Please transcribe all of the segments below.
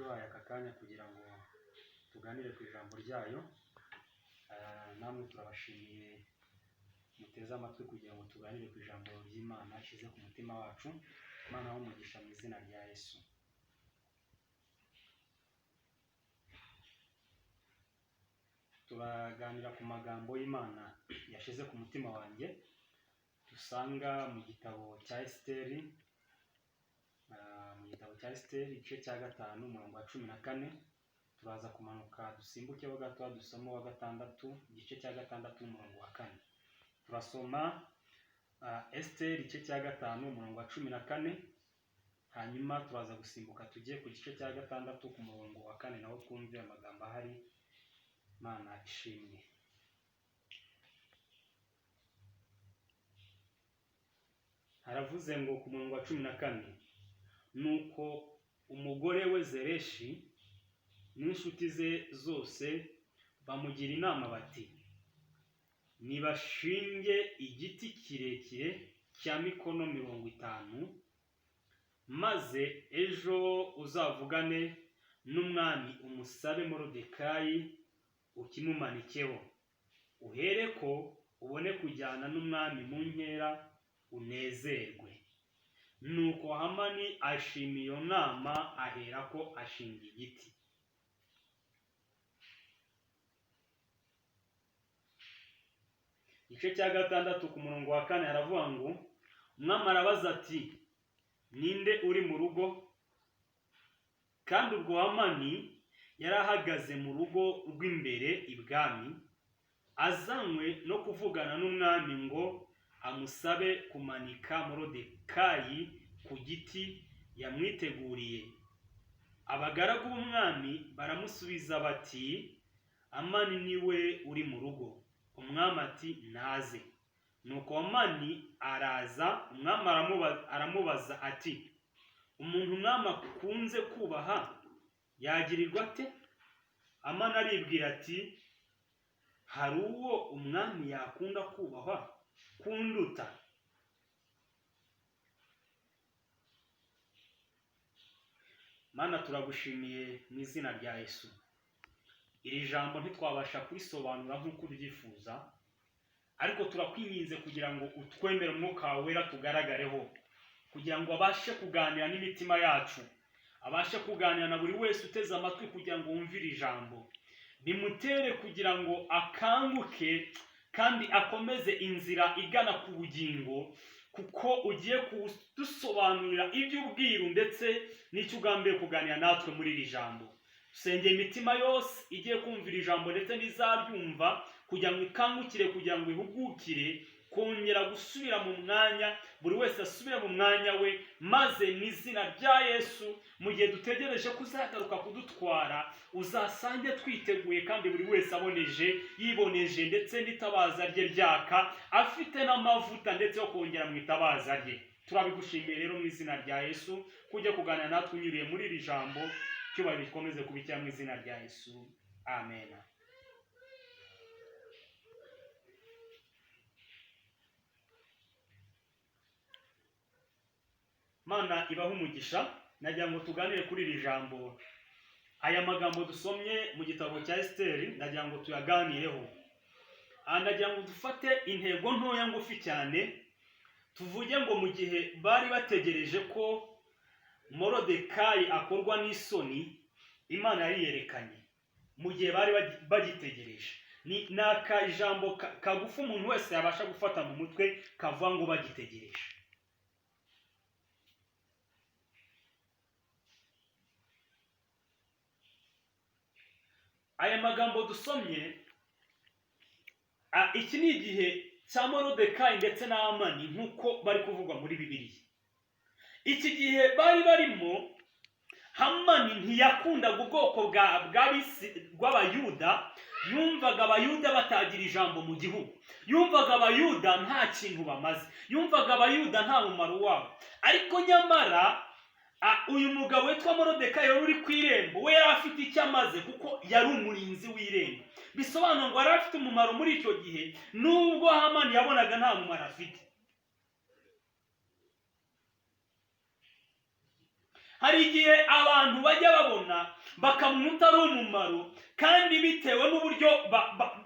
yaduhaye aka kanya kugira ngo tuganire ku ijambo ryayo. Namwe turabashimiye muteze amatwi kugira ngo tuganire ku ijambo ry'Imana ashyize ku mutima wacu. Imana w'umugisha mu izina rya Yesu. Turaganira ku magambo y'Imana yashize ku mutima wanjye, dusanga mu gitabo cya Esiteri, igice cya 5 umurongo wa 14. Turaza kumanuka dusimbukeho gato dusoma wa 6, igice cya 6 umurongo wa 4. Turasoma Esiteri igice cya 5 umurongo wa 14, hanyuma turaza gusimbuka tugiye ku gice cya 6 ku murongo wa 4 naho twumve amagambo ahari. Imana ishimwe. Haravuze ngo ku murongo wa 14, nuko umugore we Zereshi n'inshuti ze zose bamugira inama bati, nibashinge igiti kirekire cya mikono 50, maze ejo uzavugane n'umwami umusabe Moridekayi ukimumanikeho, uhereko ubone kujyana n'umwami mu nkera unezerwe. Nuko Hamani ashima iyo nama, aherako ashinga igiti. Igice cya 6 ku murongo wa 4 haravuga ngo, umwami arabaza ati, ninde uri mu rugo? Kandi ubwo Hamani yari ahagaze mu rugo rw'imbere ibwami, azanywe no kuvugana n'umwami ngo amusabe kumanika Moridekayi ku giti yamwiteguriye. Abagaragu b'umwami baramusubiza bati, Hamani niwe uri mu rugo. Umwami ati, naze. Nuko Hamani araza, umwami aramubaza ati, umuntu umwami akunze kubaha yagirirwa ate? Hamani aribwira ati, hari uwo umwami yakunda kubahwa kunduta? Mana turagushimiye mu izina rya Yesu. Iri jambo ntitwabasha kurisobanura nk'uko ubyifuza, ariko turakwinginze kugira ngo utwemere umwuka wawe wera tugaragareho, kugira ngo abashe kuganira n'imitima yacu, abashe kuganira na buri wese uteze amatwi kugira ngo wumvire ijambo, bimutere kugira ngo akanguke kandi akomeze inzira igana ku bugingo, kuko ugiye kudusobanurira iby'ubwiru ndetse n'icyo ugambiye kuganira natwe muri iri jambo. Sengera imitima yose igiye kumvira ijambo ndetse n'izaryumva, kugira ngo ikangukire, kugira ngo ihugukire kongera gusubira mu mwanya, buri wese asubire mu mwanya we, maze mu izina rya Yesu mu gihe dutegereje kuzagaruka kudutwara, uzasange twiteguye kandi buri wese yiboneje ndetse n'itabaza rye ryaka, afite n'amavuta ndetse yo kongera mu itabaza rye. Turabigushimiye rero mu izina rya Yesu kujya kuganira natwe unyuriye muri iri jambo. Cyubahiro gikomeze kubikira mu izina rya Yesu. Amen. Mana ibaho umugisha. Nagira ngo tuganire kuri iri jambo. Aya magambo dusomye mu gitabo cya Esiteri, nagira ngo tuyaganireho. Nagira ngo dufate intego ntoya ngufi cyane, tuvuge ngo mu gihe bari bategereje ko Moridekayi akorwa n'isoni, Imana yariyerekanye. Mu gihe bari bagitegereje, ni ijambo kagufi umuntu wese yabasha gufata mu mutwe kavuga ngo bagitegereje. Aya magambo dusomye, iki ni igihe cya Moridekayi ndetse na Hamani nk'uko bari kuvugwa muri Bibiliya. Iki gihe bari barimo, Hamani ntiyakundaga ubwoko bw'Abayuda, yumvaga Abayuda batagira ijambo mu gihugu, yumvaga Abayuda nta kintu bamaze, yumvaga Abayuda nta mumaro wabo. Ariko nyamara uyu mugabo witwa Moridekayi yari uri ku irembo, we yari afite icyo amaze kuko yari umurinzi w'irembo. Bisobanura ngo yari afite umumaro muri icyo gihe, nubwo Hamani yabonaga nta mumaro afite. hari igihe abantu bajya babona bakabona utari umumaro, kandi bitewe n'uburyo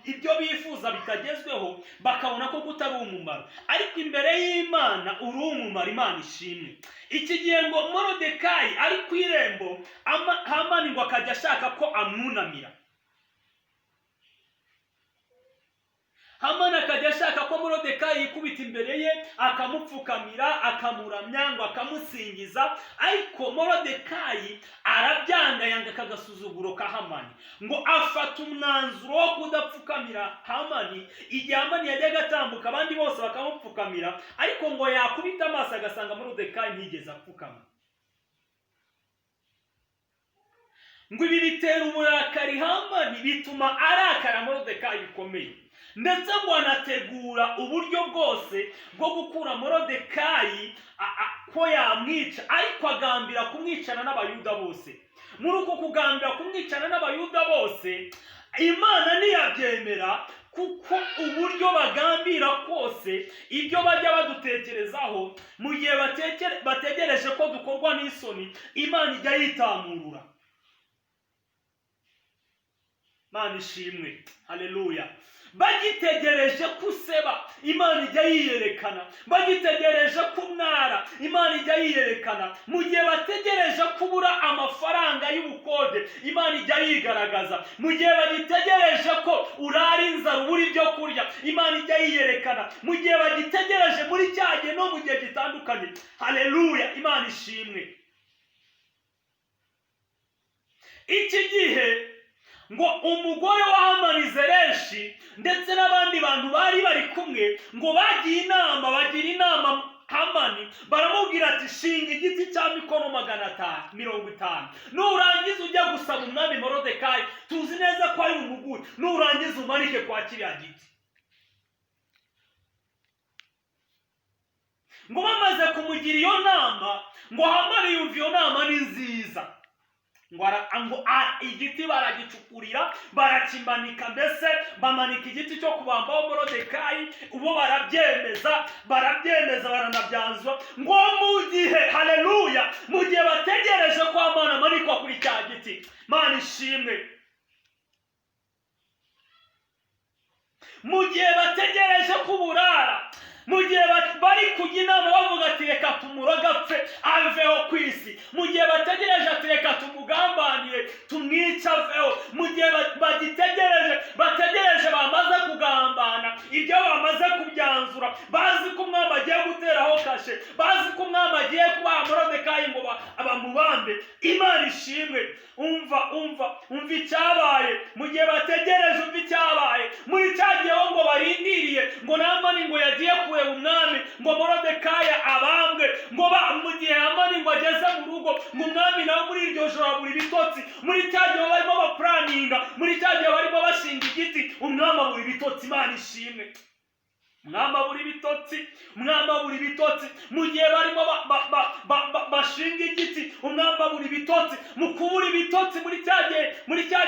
ibyo bifuza bitagezweho bakabona ko utari umumaro, ariko imbere y'Imana uri umumaro. Imana ishimwe. Iki gihe ngo Moridekayi ari ku irembo, Hamani ngo akajya ashaka ko amwunamira. Hamani akajya ashaka ko Moridekayi yikubita imbere ye akamupfukamira, akamuramya, ngo akamusingiza, ariko Moridekayi arabyanga, yanga akagasuzuguro ka Hamani, ngo afata umwanzuro wo kudapfukamira Hamani. Igihe Hamani yajyaga atambuka abandi bose bakamupfukamira, ariko ngo yakubita amaso agasanga Moridekayi ntiyigeze apfukama. Ngo ibi bitera uburakari Hamani, bituma arakara Moridekayi bikomeye, ndetse ngo anategura uburyo bwose bwo gukura Moridekayi ko yamwica, ariko agambira kumwicana n'Abayuda bose. Muri uko kugambira kumwicana n'Abayuda bose, Imana ntiyabyemera, kuko uburyo bagambira kose ibyo bajya badutekerezaho mu gihe bategereje ko dukorwa n'isoni, Imana ijya yitamurura. Imana ishimwe. Haleluya. Bagitegereje kuseba, Imana ijya yiyerekana. Bagitegereje kumwara, Imana ijya yiyerekana. Mu gihe bategereje kubura amafaranga y'ubukode, Imana ijya yigaragaza. Mu gihe bagitegereje ko urara inzara ubura ibyo kurya, Imana ijya yiyerekana. Mu gihe bagitegereje muri cya gihe no mu gihe gitandukanye. Haleluya. Imana ishimwe. Iki gihe ngo umugore wa Hamani Zereshi ndetse n'abandi bantu bari bari kumwe, ngo bagiye inama, bagira inama Hamani, baramubwira ati shinga igiti cya mikono 550, nurangiza ujya gusaba umwami Moridekayi, tuzi neza ko ari umuguri, nurangiza umanike kwa kiriya giti. Ngo bamaze kumugira iyo nama, ngo Hamani yumva iyo nama ni nziza, ngo igiti baragicukurira, barakimanika, mbese bamanika igiti cyo kubambaho Moridekayi. Ubo barabyemeza baranabyanzwa. Ngo mu gihe, haleluya, mu gihe bategereje ko Hamani amanikwa kuri cya giti, Imana ishimwe, mu gihe bategereje kuburara, mu gihe bari kujya inama bavuga ati reka tumuroge apfe aveho ku isi, mu gihe bategereje ati reka tumugambanire tumwice aveho, mu gihe bategereje bamaze kugambana, ibyo bamaze kubyanzura, bazi ko umwami agiye guteraho kashe, bazi ko umwami agiye kubaha Moridekayi ngo bamubambe. Imana ishimwe. Umva icyabaye. Mu gihe bategereje, umva icyabaye. Muri cya gihe ngo barindiriye, ngo Hamani ngo yagiye kureba umwami, ngo Moridekayi abambwe, ngo mu gihe Hamani ngo ageze mu rugo, ngo umwami nawe muri iryo joro abura ibitotsi. Muri cya gihe barimo bapuraninga, muri cya gihe barimo bashinga igiti, umwami abura ibitotsi. Imana ishimwe. Umwami abura ibitotsi. Mu gihe barimo bashinga igiti, umwami abura ibitotsi. Mu kubura ibitotsi, muri cya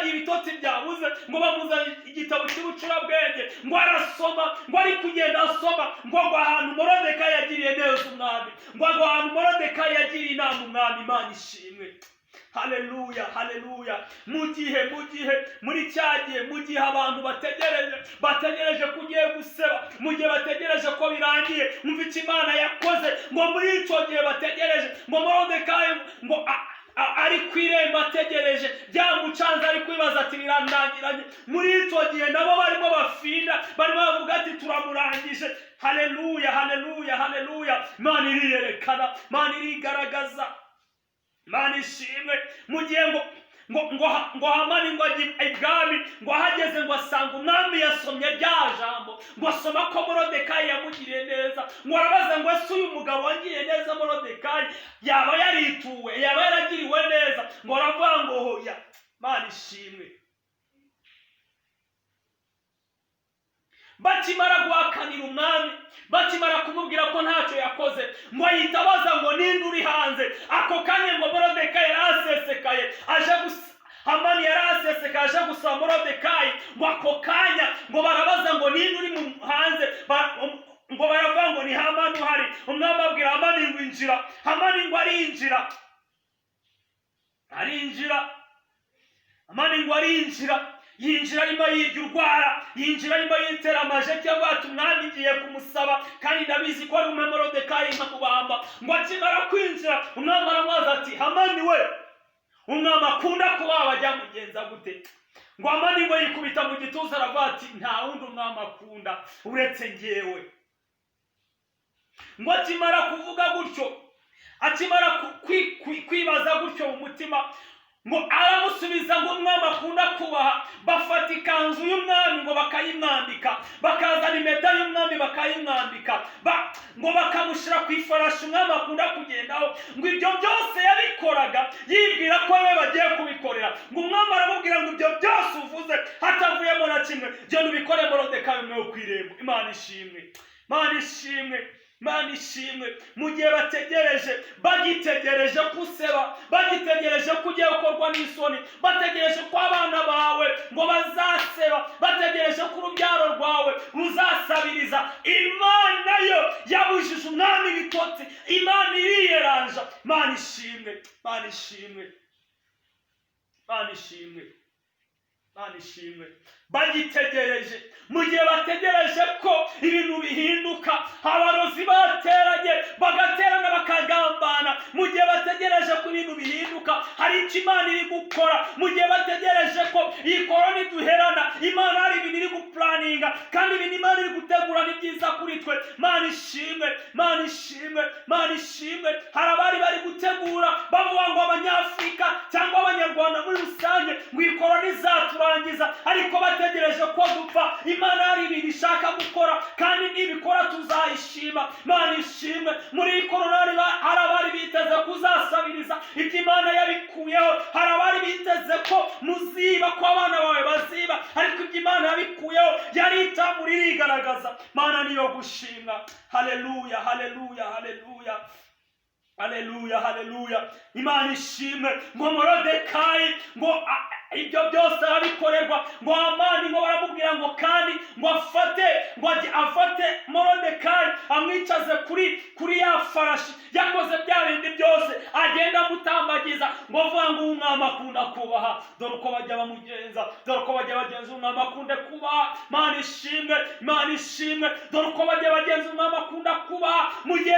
gihe ibitotsi byabuze, ngo bamuzana igitabo cy'ubucurabwenge, ngo arasoma, ngo ari kugenda asoma, ngo ahantu Moridekayi yagiriye neza umwami, ngo ahantu Moridekayi yagiriye inama umwami. Imana ishimwe. Haleluya. Mu gihe abantu bategereje ko ugiye guseba, mu gihe bategereje ko birangiye, umva icyo Imana yakoze. Ngo muri icyo gihe bategereje, ngo Moridekayi ngo ari ku irembo ategereje, byamucanze, ari kwibaza ati birandangiranye. Muri icyo gihe nabo barimo bafinda, barimo bavuga ati turamurangije. Haleluya. Imana iriyerekana, Imana irigaragaza. Imana ishimwe. Mu gihe ngo Hamani ngo ajye ibwami, ngo ahageze ngo asanga umwami yasomye rya jambo, ngo asoma ko Moridekayi yamugiriye neza. Ngo arabaza ngo ese uyu mugabo wagiriye neza Moridekayi yaba yarituwe, yaba yaragiriwe neza? Ngo aravuga ngo hoya. Imana ishimwe. Bakimara guhakanira umwami, bakimara kumubwira ko ntacyo yakoze, ngo ahita abaza ngo ninde uri hanze. Ako kanya ngo Moridekayi yarasesekaye, Hamani yarasesekaye aje gusaba Moridekayi. Ngo ako kanya ngo barabaza ngo ninde uri hanze, ngo baravuga ngo ni Hamani uhari. Umwami abwira Hamani ngo injira. Hamani ngo arinjira. arinjira. Hamani ngo arinjira, yinjira arimo yirya urwara, yinjira arimo yitera amajeki avuga ati umwami ngiye kumusaba kandi ndabizi ko ari umwe Moridekayi nkamubamba. Ngo akimara kwinjira umwami aramwaza ati Hamani we, umwami akunda kubaho ajya mugenza gute? Ngo Hamani ngo yikubita mu gituza aravuga ati nta wundi umwami akunda uretse njyewe. Ngo akimara kuvuga gutyo, akimara kwibaza gutyo mu mutima, ngo aramusubiza ngo umwami akunda kubaha. Bafata ikanzu y'umwami ngo bakayimwambika, bakazana impeta y'umwami bakayimwambika, ngo bakamushyira ku ifarashi umwami akunda kugendaho. Ngo ibyo byose yabikoraga yibwira ko we bagiye kubikorera. Ngo umwami aramubwira ngo ibyo byose uvuze hatavuyemo na kimwe, genda ubikore Moridekayi umwe wo ku irembo. Imana ishimwe, Imana ishimwe, Imana ishimwe. Mu gihe bategereje, bagitegereje kuseba, bagitegereje kugiye gukorwa n'isoni, bategereje ko abana bawe ngo bazaseba, bategereje ko urubyaro rwawe ruzasabiriza, Imana yo yabujije umwami ibitotsi. Imana iriyeranja. Imana ishimwe, Imana ishimwe, Imana ishimwe, Imana ishimwe. Bagitegereje, mu gihe bategereje ko ibintu bihinduka, abarozi bateranye bagaterana bakagambana. Mu gihe bategereje ko ibintu bihinduka, hari icyo Imana iri gukora. Mu gihe bategereje ko iyi korona iduherana, Imana hari ibintu iri gupuraninga, kandi ibintu Imana iri gutegura ni byiza kuri twe. Imana ishimwe, Imana ishimwe, Imana ishimwe. Hari abari bari gutegura bavuga ngo Abanyafurika cyangwa Abanyarwanda muri rusange ngo iyi korona izaturangiza, ariko bategereje ko dupfa. Imana hari ibintu ishaka gukora, kandi nibikora tuzayishima. Imana ishimwe. Muri iyi korona hari abari biteze kuzasabiriza, ibyo Imana yabikuyeho. Hari abari biteze ko muziba, ko abana bawe baziba, ariko ibyo Imana yabikuyeho yari itamuri irigaragaza. Imana niyo gushimwa. Haleluya, haleluya, haleluya, haleluya, haleluya. Imana ishimwe. Ngo Moridekayi ngo ibyo byose abikorerwa, ngo Hamani ngo baramubwira ngo kandi ngo afate Moridekayi amwicaze kuri ya farashi, yakoze bya bindi byose agenda amutambagiza. Ngo avuga ngo umwami akunda kubaha, dore uko bajya bamugenza, dore uko bajya bagenza umwami akunda kubaha. Imana ishimwe, Imana ishimwe. Dore uko bajya bagenza umwami akunda kubaha. Mu gihe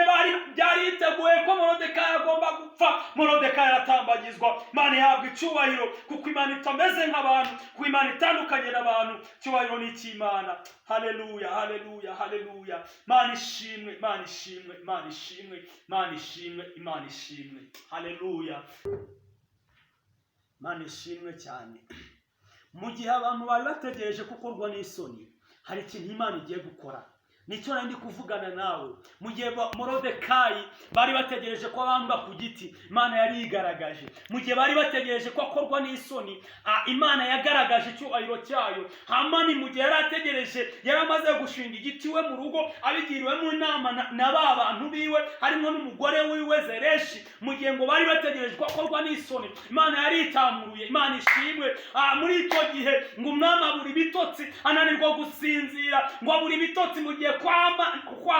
byari yiteguye ko Moridekayi agomba gupfa, Moridekayi aratambagizwa. Imana ihabwa icyubahiro, kuko Imana itameze nk'abantu, kuko Imana itandukanye n'abantu. Icyubahiro ni icy'Imana. Haleluya, haleluya, haleluya. Imana ishimwe, Imana ishimwe, Imana ishimwe, Imana ishimwe, Imana ishimwe. Haleluya, Imana ishimwe cyane. Mu gihe abantu bari bategereje gukorwa n'isoni, hari ikintu Imana igiye gukora. Nicyo nari ndi kuvugana nawe. Mu gihe Moridekayi bari bategereje ko abambwa ku giti, Imana yari igaragaje. Mu gihe bari bategereje ko akorwa n'isoni, Imana yagaragaje icyubahiro cyayo. Hamani mu gihe yari ategereje, yari amaze gushinga igiti we mu rugo, abigiriwemo inama na ba bantu biwe, harimo n'umugore wiwe Zereshi. Mu gihe ngo bari bategereje ko akorwa n'isoni, Imana yari itamuruye. Imana ishimwe. Muri icyo gihe ngo umwami abura ibitotsi, ananirwa gusinzira. Ngo abura ibitotsi mu gihe kwa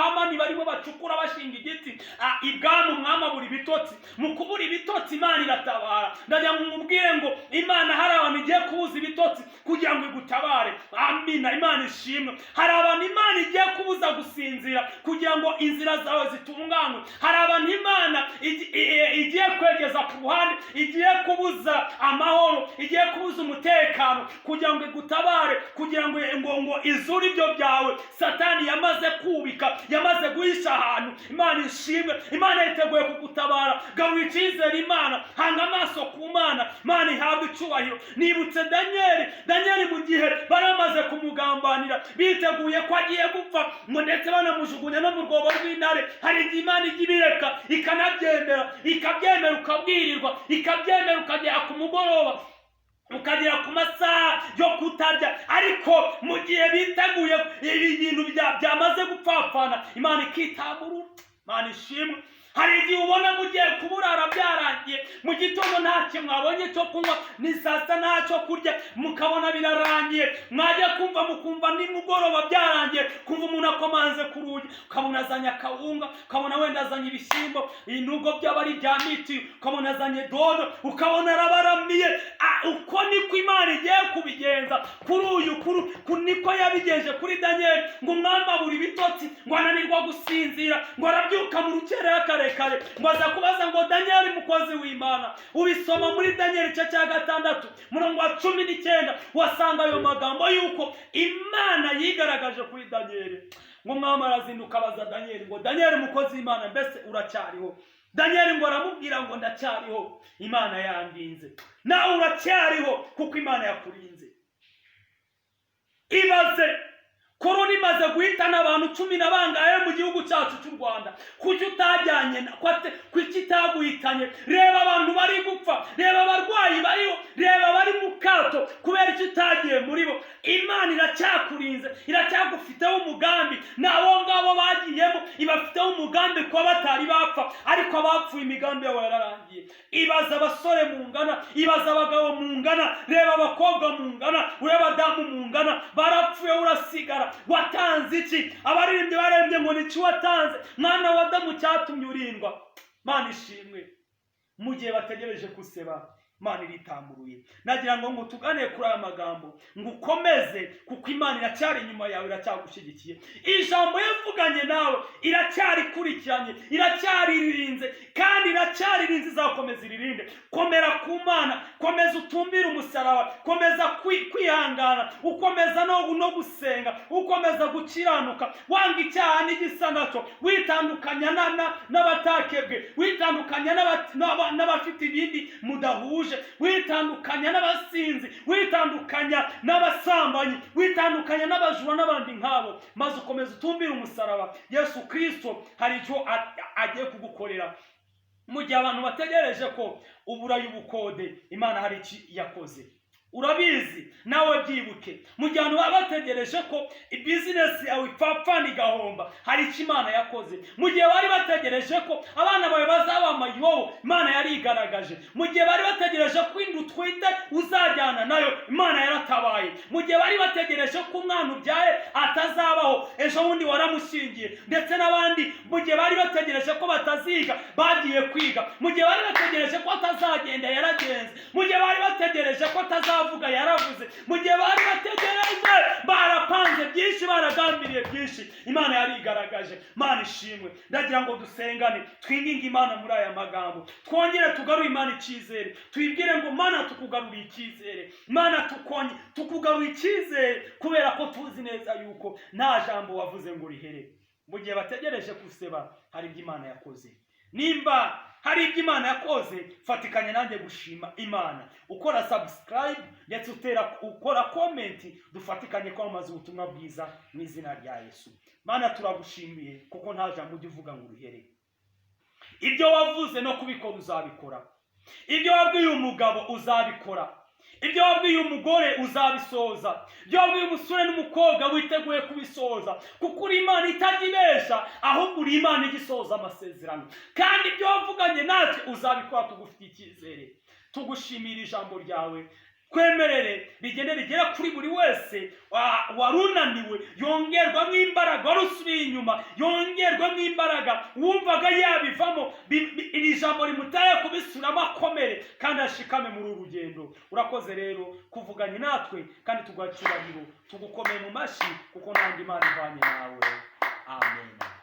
Hamani barimo bacukura bashinga igiti, ibwami umwami abura ibitotsi. Mu kubura ibitotsi Imana iratabara. Ndagira ngo mubwire ngo Imana hari abantu igiye kubuza ibitotsi kugira ngo igutabare. Amina. Imana ishimwe. Hari abantu Imana igiye kubuza gusinzira kugira ngo inzira zawe zitunganywe. Hari abantu Imana igiye kwegeza ku ruhande, igiye kubuza amahoro, igiye kubuza umutekano kugira ngo igutabare, kugira ngo izure ibyo byawe Satani yamaze kubika, yamaze guhisha ahantu. Imana ishimwe. Imana yiteguye kugutabara. Garuka icyizere Imana, hanga amaso ku Mana. Imana ihabwa icyubahiro. Nibutse Danieli mu gihe bari bamaze kumugambanira, biteguye ko agiye gupfa, ngo ndetse banamujugunya no mu rwobo rw'intare. Hari igihe Imana ijya ibireka ikabyemera ukabwirirwa, ikabyemera ukagera ku mugoroba, ukagera ku masaha yo kutarya. Ariko mu gihe biteguye ibintu byamaze gupfapfana, Imana ikitamurura. Imana ishimwe. hari igihe ubona mugiye kuburara byarangiye, mu gitondo ntacyo mwabonye cyo kunywa, ni saa sita ntacyo kurya, mukabona birarangiye, mwajya kumva mukumva nimugoroba byarangiye, kumva umuntu akomanze ku rugi, ukabona azanye akawunga, ukabona wenda azanye ibishyimbo, nubwo byaba ari ibya miti, ukabona azanye dodo, ukabona arabaramiye. Uko niko Imana igiye kubigenza kuri uyu niko yabigenje kuri Daniel, ngo umwami abura ibitotsi, ngo ananirwa gusinzira, ngo arabyuka mu rukerera karekare, ngo aza kubaza ngo Daniel mukozi w'Imana, ubisoma muri Daniel igice cya 6 murongo wa 19, wasanga ayo magambo yuko Imana yigaragaje kuri Daniel. Ngo umwami arazinduka abaza Daniel ngo Daniel mukozi w'Imana, mbese uracyariho? Daniel ngo aramubwira ngo ndacyariho, Imana yandinze. Nawe uracyariho kuko Imana yakurinze. Ibaze korona imaze guhitana abantu 10 na bangahe mu gihugu cyacu cy'u Rwanda, kuki utajyanye kuki itaguhitanye? Reba abantu bari gupfa, reba abarwayi bariho, reba bari mu kato, kubera iki utagiye muri bo? Imana iracyakurinze, iracyagufiteho umugambi. Nabo ngabo bagiyemo ibafiteho umugambi ko batari bapfa, ariko abapfuye imigambi yabo yararangiye. Ibaza abasore mungana, ibaza abagabo mungana, reba abakobwa mungana, ureba abadamu mungana, barapfuye urasigara. Watanze iki? Abaririmbyi barembye ngo niki watanze? Mwana wa Adamu cyatumye urindwa. Mana ishimwe. Mu gihe bategereje kuseba, Imana iritamburuye. Nagira ngo tugane kuri aya magambo, ngo ukomeze kuko Imana iracyari inyuma yawe, iracyagushyigikiye. Ijambo yavuganye nawe iracyari kurikiranye, iracyari ririnze, kandi iracyari ririnze, izakomeza iririnde. Komera ku Mana, komeza utumbire umusaraba, komeza kwihangana, ukomeza no gusenga, ukomeza gukiranuka, wanga icyaha n'igisa nacyo, witandukanya n'abatakebwe, witandukanya n'abafite ibindi mudahuje, witandukanya n'abasinzi, witandukanya n'abasambanyi, witandukanya n'abajura n'abandi nkabo, maze ukomeza utumbire umusaraba. Yesu Kristo hari icyo agiye kugukorera. Mu gihe abantu bategereje ko uburayi ubukode, Imana hari iki yakoze. Urabizi nawe byibuke. Mu gihe abantu bategereje ko business yawe ipfapfa nigahomba, hari iki Imana yakoze. Mu gihe bari bategereje ko abana bawe bazaba amayobo, Imana yari igaragaje. Mu gihe bari bategereje ko indu twite uzajyana nayo, Imana yaratabaye. Mu gihe bari bategereje ko umwana ubyaye atazabaho, ejo bundi waramushingiye. Ndetse n'abandi mu gihe bari bategereje ko bataziga, bagiye kwiga. Mu gihe bari bategereje ko atazagenda, yaragenze. Mu gihe bari bategereje ko atazavuga, yaravuze. Mu gihe bari bategereje, barapanze byinshi, baragambiriye byinshi, Imana yari igaragaje. Mana ishimwe. Ndagira ngo dusengane, twinginge Imana muri aya magambo, twongere tugarure Imana icyizere, tuyibwire ngo Mana tukugarure icyizere, Mana tukugarure icyizere, kubera ko tuzi neza yuko nta jambo wavuze ngo rihere. Mu gihe bategereje kuseba, hari ibyo Imana yakoze. Nimba hari ibyo Imana yakoze, fatikanya nanjye gushima Imana, ukora subscribe ndetse ukora comment, dufatikanye kwamamaza ubutumwa bwiza mu izina rya Yesu. Mana turagushimiye kuko nta jambo ujya uvuga ngo rihere. Ibyo wavuze no kubikora uzabikora. Ibyo wabwiye umugabo uzabikora. Ibyo wabwiye umugore uzabisoza. Ibyo wabwiye umusore n'umukobwa witeguye kubisoza, kuko uri Imana itajibesha, ahubwo uri Imana igisoza amasezerano. Kandi ibyo wavuganye natwe uzabikora, tugufitiye icyizere. Tugushimira ijambo ryawe, kwemerere rigende rigera kuri buri wese warunaniwe, yongerwamo imbaraga, warusubiye inyuma yongerwamo imbaraga, wumvaga yabivamo, iri jambo rimutaye kubisuramo akomere kandi ashikame muri uru rugendo. Urakoze rero kuvuganye natwe, kandi tuguha icyubahiro, tugukomeye mu mashyi kuko nandi Imana ivanye nawe. Amen.